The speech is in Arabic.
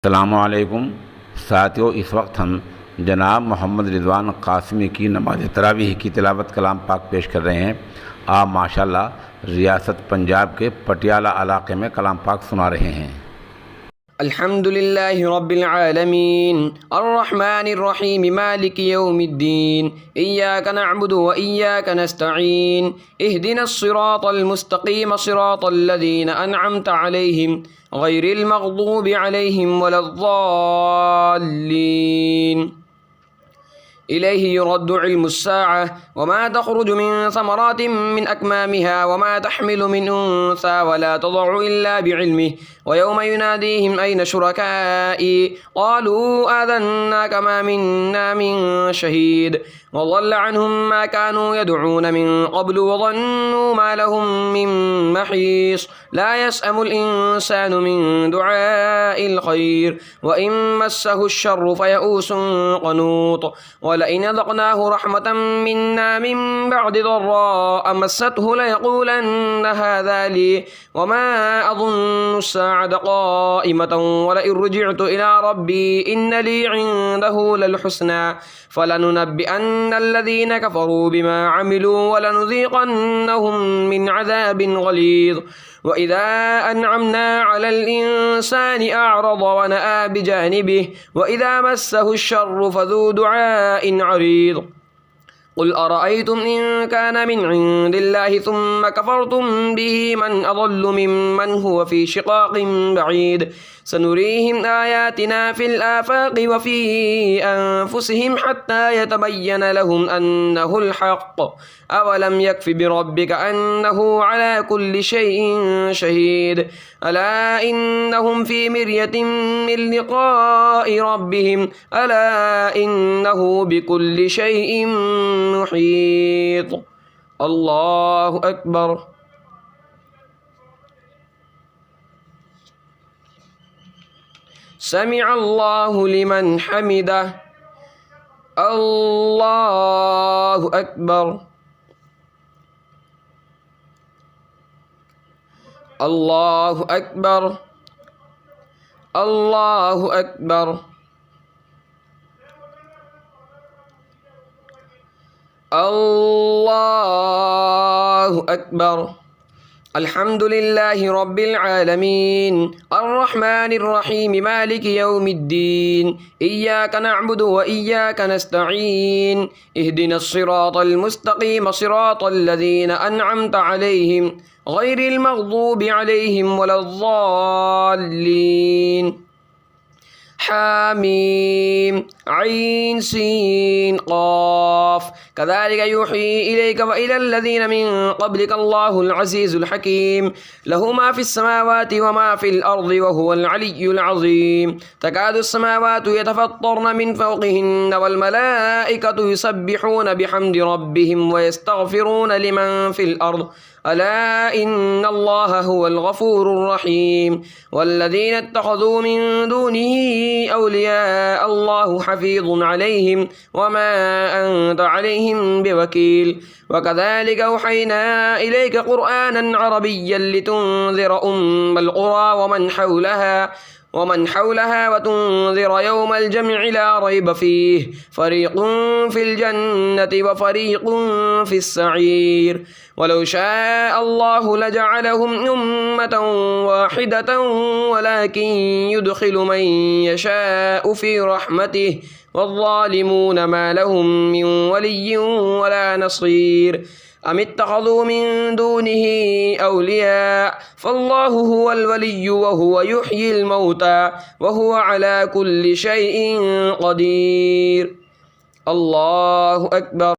अस्सलामुअलैकुम साथियों, इस वक्त हम जनाब मोहम्मद रिजवान कासमी की नमाज तरावीह की तिलावत कलाम पाक पेश कर रहे हैं। आप माशाल्लाह रियासत पंजाब के पटियाला इलाके में कलाम पाक सुना रहे हैं। अल्हम्दुलिल्लाहि रब्बिल आलमीन अर्रहमानिर रहीम मालिकि यौमिद्दीन इय्याका नअबुदु व इय्याका नस्तईन इहदिनस सिरातल मुस्तकीम सिरातल लज़ीना अनअमता अलैहिम गैरिल मग़दूबि अलैहिम वलद्दाल्लीन। इलैहि युरद्दु इल्मुस्साअह वमा तख़रुजु मिन समरातिन मिन अक्मामिहा वमा तहमिलु मिन उन्सा वला तज़अु इल्ला बिइल्मिहि व यौम युनादीहिम ऐन शुरकाई क़ालू आज़न्नाका मा मिन्ना मिन शहीद वज़ल्ल अन्हुम मा कानू यदऊन मिन क़ब्लु वज़न्नू मा लहुम मिन महीस ला यसअमुल इंसानु मिन दुआइल खैर व इन मस्सहु श्शर्रु फयऊसुन क़नूत वलइन अज़क़नाहु रहमतन मिन्ना मिन बअदि ज़र्राअ मस्सतहु लयक़ूलन्न हाज़ा ली वमा अज़ुन्नु अस्साअत क़ाइमतन वलइन रुजिअतु इला रब्बी इन्न ली इंदहु लल-हुस्ना फलनुनब्बिअन्न الذين كفروا بما عملوا ولنذيقنهم من عذاب غليظ وإذا أنعمنا على الإنسان أعرض ونأى بجانبه وإذا مسه الشر فذو دعاء عريض قل أرأيتم إن كان من عند الله ثم كفرتم به من أضل ممن هو في شقاق بعيد سنريهم آياتنا في الآفاق وفي أنفسهم حتى يتبين لهم أنه الحق أولم يكف بربك أنه على كل شيء شهيد ألا إنهم في مرية من لقاء ربهم ألا إنه بكل شيء محيط الله أكبر سمع الله لمن حمده الله أكبر الله أكبر الله أكبر الله أكبر الحمد لله رب العالمين الرحمن الرحيم مالك يوم الدين إياك نعبد وإياك نستعين اهدنا الصراط المستقيم صراط الذين أنعمت عليهم غير المغضوب عليهم ولا الضالين حاميم عين سين قاف كذلك يوحي إليك وإلى الذين من قبلك الله العزيز الحكيم له ما في السماوات وما في الأرض وهو العلي العظيم تكاد السماوات يتفطرن من فوقهن والملائكة يسبحون بحمد ربهم ويستغفرون لمن في الأرض ألا إن الله هو الغفور الرحيم والذين اتخذوا من دونه أولياء الله حفيظ عليهم وما أنت عليهم بوكيل وكذلك أوحينا إليك قرآنا عربيا لتنذر أم القرى ومن حولها وتنذر يوم الجمع لا ريب فيه فريق في الجنة وفريق في السعير ولو شاء الله لجعلهم أمة واحدة ولكن يدخل من يشاء في رحمته والظالمون ما لهم من ولي ولا نصير أم اتخذوا من دونه أولياء فالله هو الولي وهو يحيي الموتى وهو على كل شيء قدير الله أكبر